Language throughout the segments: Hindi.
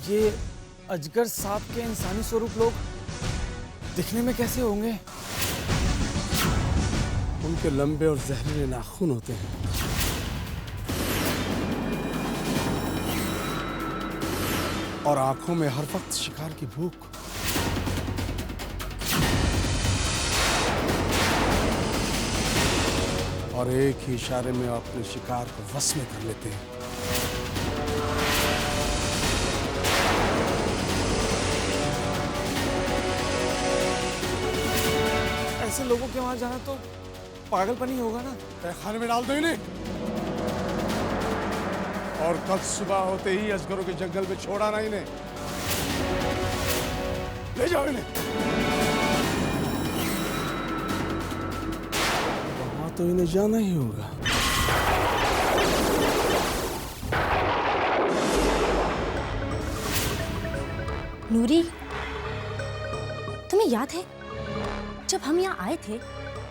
ये अजगर सांप के इंसानी स्वरूप लोग दिखने में कैसे होंगे? उनके लंबे और जहरीले नाखून होते हैं। और आंखों में हर वक्त शिकार की भूख। और एक ही इशारे में अपने शिकार को वश में कर लेते हैं। ऐसे लोगों के वहां जाना तो पागलपनी होगा ना। तहखाने में डाल दो इन्हें और कल सुबह होते ही अजगरों के जंगल में छोड़ा ना इन्हें। ले जाओ इन्हें। वहां तो इन्हें जाना ही होगा। नूरी, तुम्हें याद है जब हम यहाँ आए थे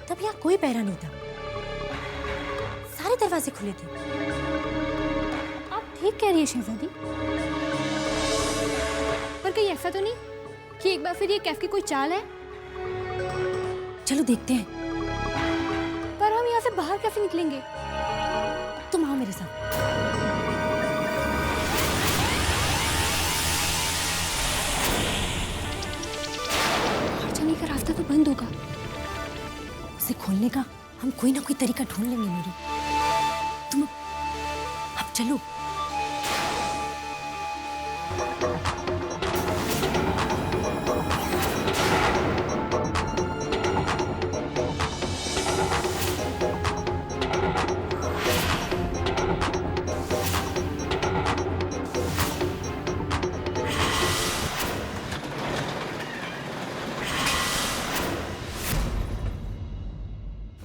तब यहाँ कोई पहरा नहीं था, सारे दरवाजे खुले थे। आप ठीक कह रही है शहजादी, पर कहीं ऐसा तो नहीं कि एक बार फिर ये कैफ की कोई चाल है? चलो देखते हैं। पर हम यहाँ से बाहर कैसे निकलेंगे? तुम आओ मेरे साथ। बाहर जाने का रास्ता तो बंद होगा। उसे खोलने का हम कोई ना कोई तरीका ढूंढ लेंगे नूरी। तुम अब चलो।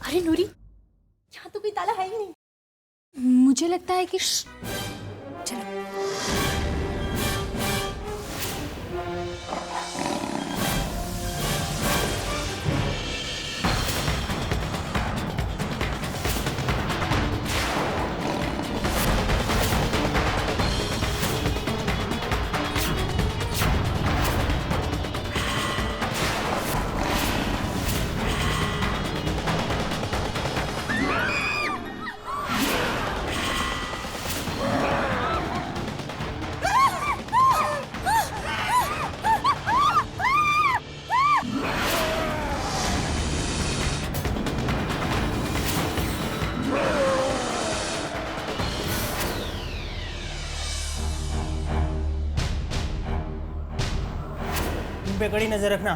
अरे नूरी, यहाँ तो कोई ताला है ही नहीं। मुझे लगता है कि चलो। पे कड़ी नजर रखना।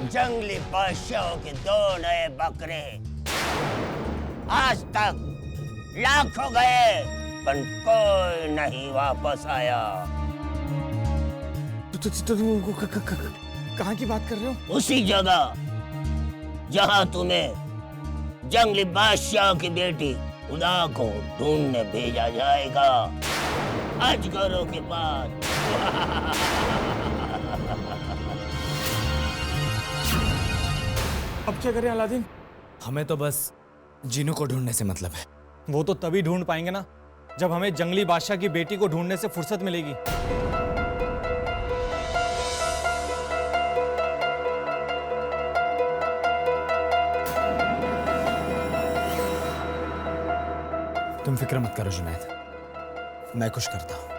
जंगली बादशाहों के 2 नए बकरे आज तक लाखों गए पर कोई नहीं वापस आया। तुम कहाँ की बात कर रहे हो? उसी जगह जहां तुम्हें जंगली बादशाह की बेटी खुदा को ढूंढने भेजा जाएगा, अजगरों के पास। अब क्या करें अलादीन? हमें तो बस जिन्नू को ढूंढने से मतलब है। वो तो तभी ढूंढ पाएंगे ना जब हमें जंगली बादशाह की बेटी को ढूंढने से फुर्सत मिलेगी। तुम फिक्र मत करो जुनैद, मैं कुछ करता हूं।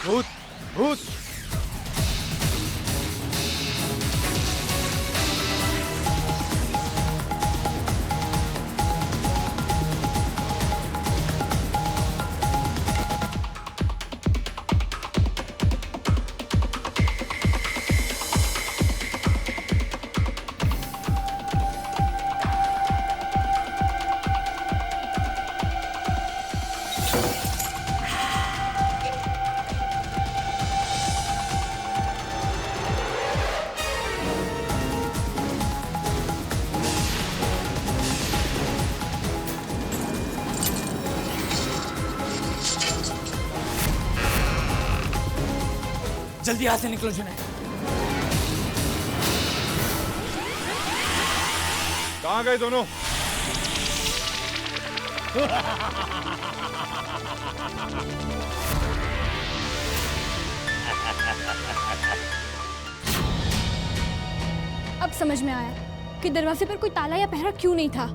भूत भूत। जल्दी यहाँ से निकलो जुनैद। कहाँ गए दोनों? अब समझ में आया कि दरवाजे पर कोई ताला या पहरा क्यों नहीं था।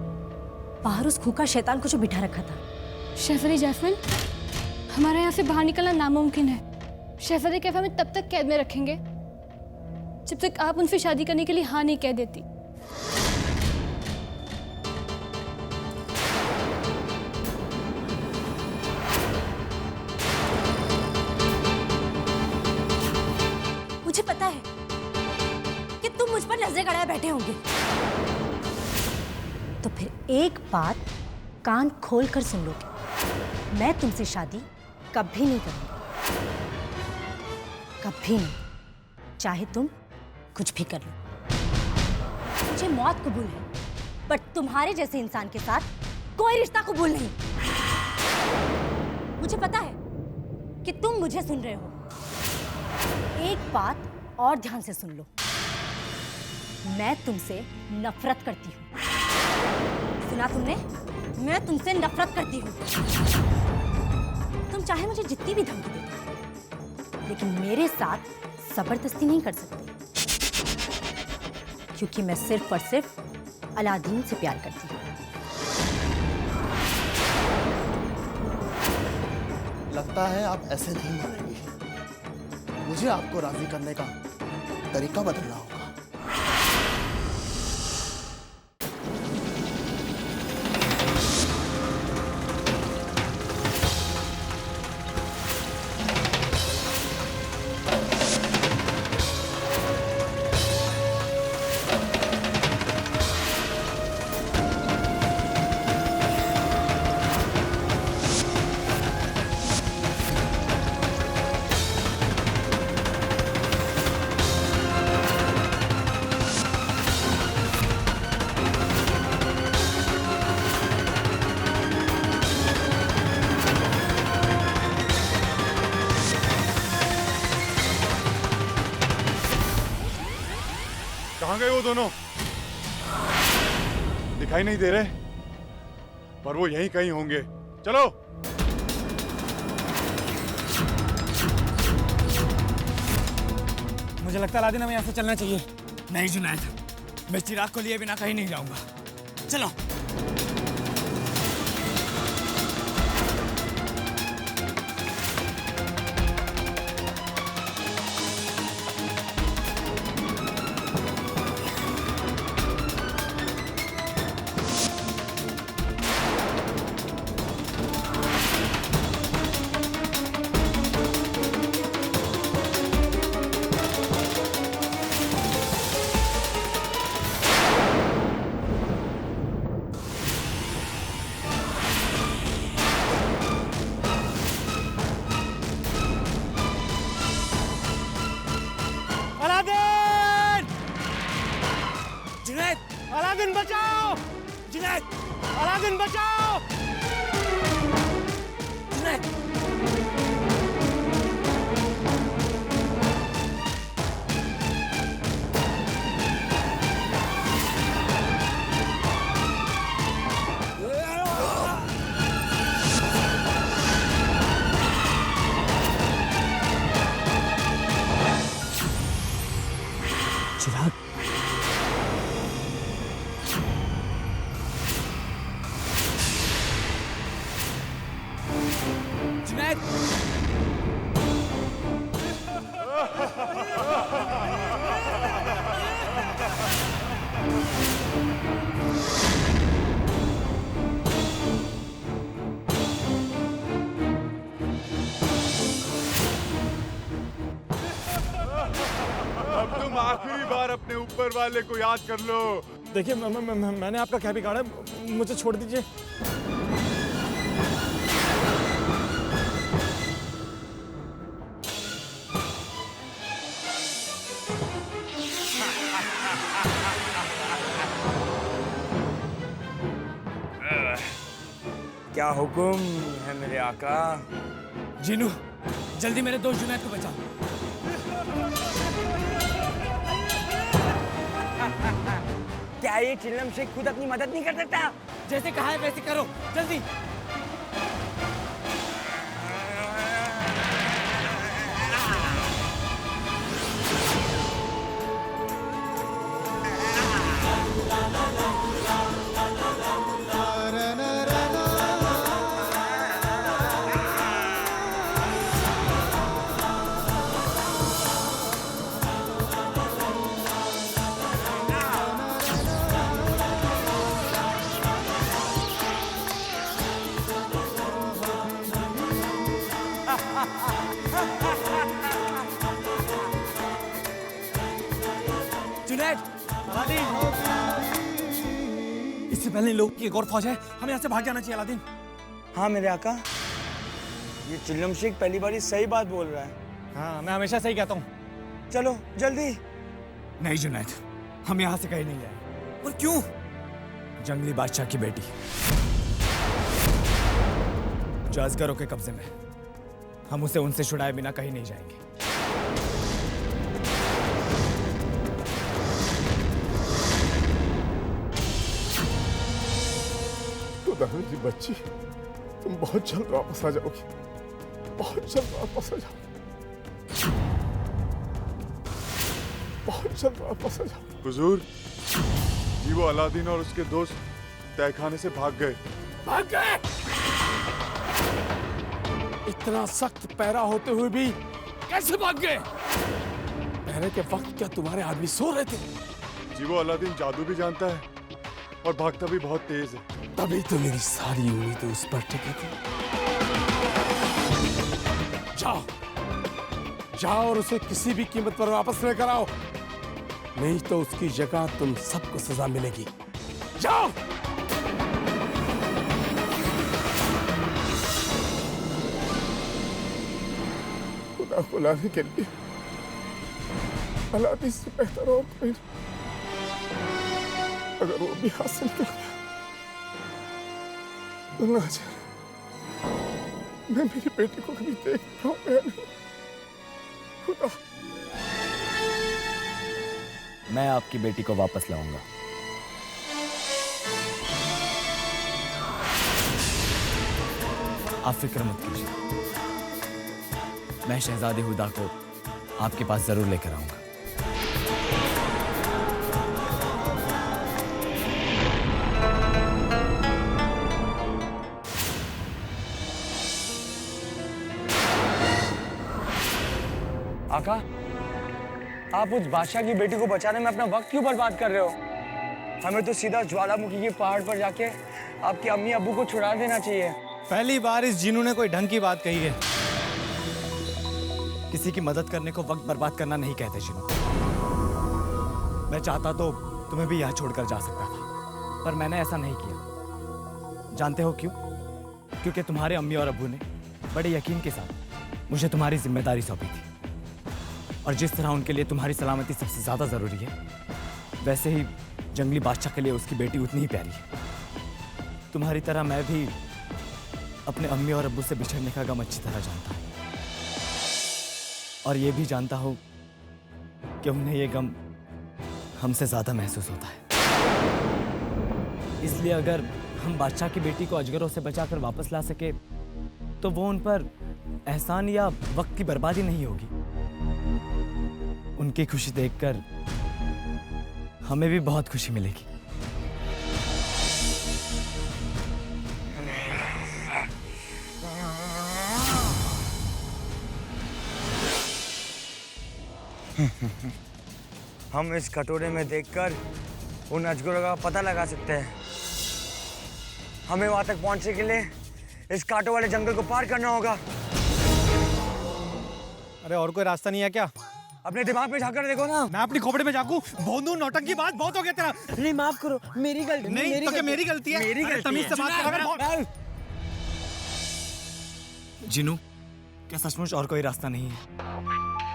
बाहर उस खूंखार शैतान को जो बिठा रखा था। शहजादी जैस्मिन, हमारा यहाँ से बाहर निकलना नामुमकिन है। शहजादी कैफ हमें तब तक कैद में रखेंगे जब तक आप उनसे शादी करने के लिए हाँ नहीं कह देती। मुझे पता है कि तुम मुझ पर नजरें गड़ाए बैठे होंगे, तो फिर एक बात कान खोल कर सुन लो, मैं तुमसे शादी कभी नहीं करूंगी, कभी नहीं, चाहे तुम कुछ भी कर लो। मुझे मौत कबूल है, पर तुम्हारे जैसे इंसान के साथ कोई रिश्ता कबूल नहीं। मुझे पता है कि तुम मुझे सुन रहे हो। एक बात और ध्यान से सुन लो, मैं तुमसे नफरत करती हूँ। सुना तुमने? मैं तुमसे नफरत करती हूँ। तुम चाहे मुझे जितनी भी धमकी दे दो, लेकिन मेरे साथ जबरदस्ती नहीं कर सकते, क्योंकि मैं सिर्फ और सिर्फ अलादीन से प्यार करती हूँ। लगता है आप ऐसे नहीं मानेंगी। मुझे आपको राजी करने का तरीका बदलना होगा। कहाँ गए वो दोनों? दिखाई नहीं दे रहे, पर वो यहीं कहीं होंगे। चलो। मुझे लगता है अलादीन हमें यहाँ से चलना चाहिए। नहीं जुनैद, मैं चिराग को लिए बिना कहीं नहीं जाऊंगा। चलो। जुनैद, अलादीन बचाओ! जुनैद, अलादीन बचाओ! जुनैद! चिराग, जुनैद! अब तुम आखिरी बार अपने ऊपर वाले को याद कर लो। देखिए मैंने आपका क्या बिगाड़ा, मुझे छोड़ दीजिए। क्या हुक्म है मेरे आका? जीनू, जल्दी मेरे दोस्त जुनैद को बचाओ। क्या ये चिल्लम शेख खुद अपनी मदद नहीं कर सकता? जैसे कहा है वैसे करो, जल्दी। जुनैद, अलादीन, इससे पहले इन लोगों की एक और फौज है, हमें यहाँ से भाग जाना चाहिए अलादीन। हाँ मेरे आका, ये चिल्लम शेख पहली बार सही बात बोल रहा है। हाँ, मैं हमेशा सही कहता हूँ। चलो जल्दी। नहीं जुनैद, हम यहाँ से कहीं नहीं जाएंगे। और क्यों? जंगली बादशाह की बेटी जो अजगरों के कब्जे में, हम उसे उनसे छुड़ाए बिना कहीं नहीं जाएंगे। मेरी बच्ची, तुम बहुत जल्द वापस आ जाओगी, बहुत जल्द वापस आ जाओगी, बहुत जल्द वापस आ जाओगी। हुजूर, जी वो अलादीन और उसके दोस्त तहखाने से भाग गए। भाग गए? इतना सख्त पहरा होते हुए भी कैसे भाग गए? पहरे के वक्त क्या तुम्हारे आदमी सो रहे थे? जी वो अलादीन जादू भी जानता है और भागता भी बहुत तेज है। तभी तो मेरी सारी उम्मीदें उस पर टिकी थी। जाओ, जाओ और उसे किसी भी कीमत पर वापस लेकर आओ, नहीं तो उसकी जगह तुम सबको सजा मिलेगी। जाओ। खुदा को लाने के लिए अलादीन से बेहतर और कोई नहीं। अगर वो भी हासिल कर गया तो ना जाने मैं मेरी बेटी को कभी देख पाऊंगा नहीं। खुदा, मैं आपकी बेटी को वापस लाऊंगा। आप फिक्र मत कीजिए, मैं शहजादी हुदा को आपके पास जरूर लेकर आऊंगा। आका, आप उस बादशाह की बेटी को बचाने में अपना वक्त क्यों बर्बाद कर रहे हो? हमें तो सीधा ज्वालामुखी के पहाड़ पर जाके आपके अम्मी अब्बू को छुड़ा देना चाहिए। पहली बार इस जीनू ने कोई ढंग की बात कही है। किसी की मदद करने को वक्त बर्बाद करना नहीं कहते जीनू। मैं चाहता तो तुम्हें भी यहाँ छोड़कर जा सकता था, पर मैंने ऐसा नहीं किया। जानते हो क्यों? क्योंकि तुम्हारे अम्मी और अब्बू ने बड़े यकीन के साथ मुझे तुम्हारी जिम्मेदारी सौंपी थी, और जिस तरह उनके लिए तुम्हारी सलामती सबसे ज्यादा जरूरी है, वैसे ही जंगली बादशाह के लिए उसकी बेटी उतनी ही प्यारी है। तुम्हारी तरह मैं भी अपने अम्मी और अब्बू से बिछड़ने का गम अच्छी तरह जानता हूं, और ये भी जानता हूं कि उन्हें ये गम हमसे ज्यादा महसूस होता है। इसलिए अगर हम बादशाह की बेटी को अजगरों से बचाकर वापस ला सके तो वो उन पर एहसान या वक्त की बर्बादी नहीं होगी। उनकी खुशी देखकर हमें भी बहुत खुशी मिलेगी। हम इस कटोरे में देखकर उन अजगरों का पता लगा सकते हैं। हमें वहां तक पहुंचने के लिए इस कांटों वाले जंगल को पार करना होगा। अरे और कोई रास्ता नहीं है क्या? अपने दिमाग में झांक कर देखो ना। मैं अपनी खोपड़ी में झांकू? भोंदू नौटंकी बात बहुत हो गया तेरा। नहीं माफ करो, मेरी गलती नहीं तो क्या मेरी गलती है? मेरी गलती तमीज से है। बात कर। जिनू, क्या सचमुच और कोई रास्ता नहीं है?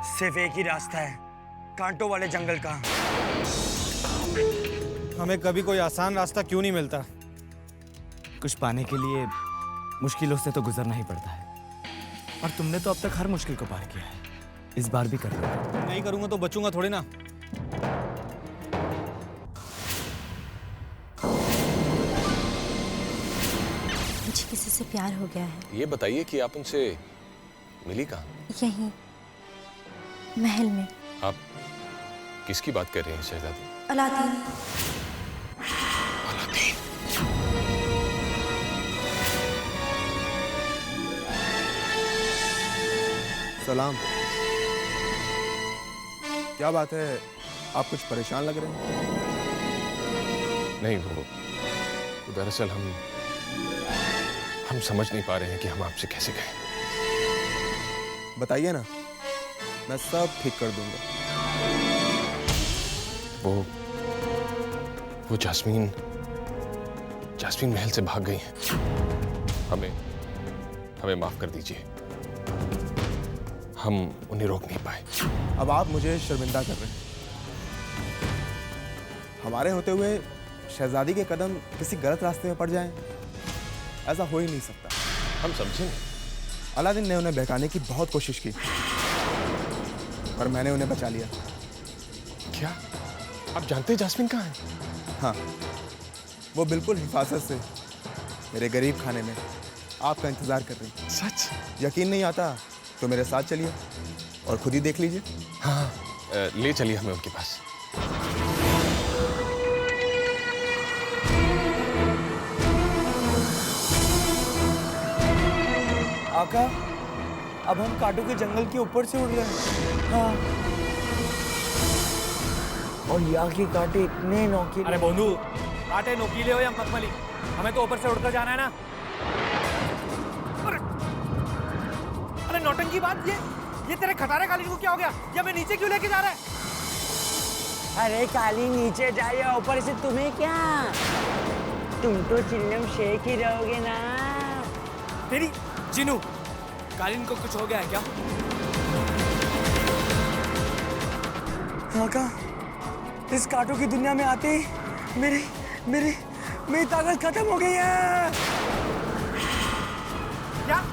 सिर्फ एक ही रास्ता है, कांटों वाले जंगल का। हमें कभी कोई आसान रास्ता क्यों नहीं मिलता? कुछ पाने के लिए मुश्किलों से तो गुजरना ही पड़ता है, और तुमने तो अब तक हर मुश्किल को पार किया है। इस बार भी कर लो। नहीं करूंगा तो बचूंगा थोड़ी ना। मुझे किसी से प्यार हो गया है। ये बताइए कि आप उनसे मिली कहाँ? यहीं महल में। आप किसकी बात कर रहे हैं शहजादी? अलादीन। सलाम। क्या बात है, आप कुछ परेशान लग रहे हैं? नहीं, वो दरअसल हम समझ नहीं पा रहे हैं कि हम आपसे कैसे कहें। बताइए ना, मैं सब ठीक कर दूंगा। वो जास्मीन महल से भाग गई हैं। हमें माफ कर दीजिए, हम उन्हें रोक नहीं पाए। अब आप मुझे शर्मिंदा कर रहे हैं। हमारे होते हुए शहजादी के कदम किसी गलत रास्ते में पड़ जाएं, ऐसा हो ही नहीं सकता। हम समझें। अलादीन ने उन्हें बहकाने की बहुत कोशिश की, पर मैंने उन्हें बचा लिया। क्या आप जानते हैं जास्मीन कहाँ है? हाँ, वो बिल्कुल हिफाजत से मेरे गरीब खाने में आपका इंतजार कर रही। सच? यकीन नहीं आता तो मेरे साथ चलिए और खुद ही देख लीजिए। हाँ, ले चलिए हमें उनके पास। आका, अब हम कांटों के जंगल के ऊपर से उड़ रहे हैं। हाँ। और यहाँ के कांटे इतने नोकीले। अरे बोंदू, कांटे नोकीले हो या मखमली, हमें तो ऊपर से उड़कर जाना है ना। अरे नौटंकी बात, ये तेरे खटारे कालीन को क्या हो गया? ये हमें नीचे क्यों लेके जा रहा है? अरे काली नीचे जाए या ऊपर से तुम्हें क्या? तुम तो चिल्लम शेख ही रहोगे ना। तेरी जिनू, कालीन को कुछ हो गया है क्या? आका, इस कांटों की दुनिया में आते ही मेरी ताकत खत्म हो गई है। क्या?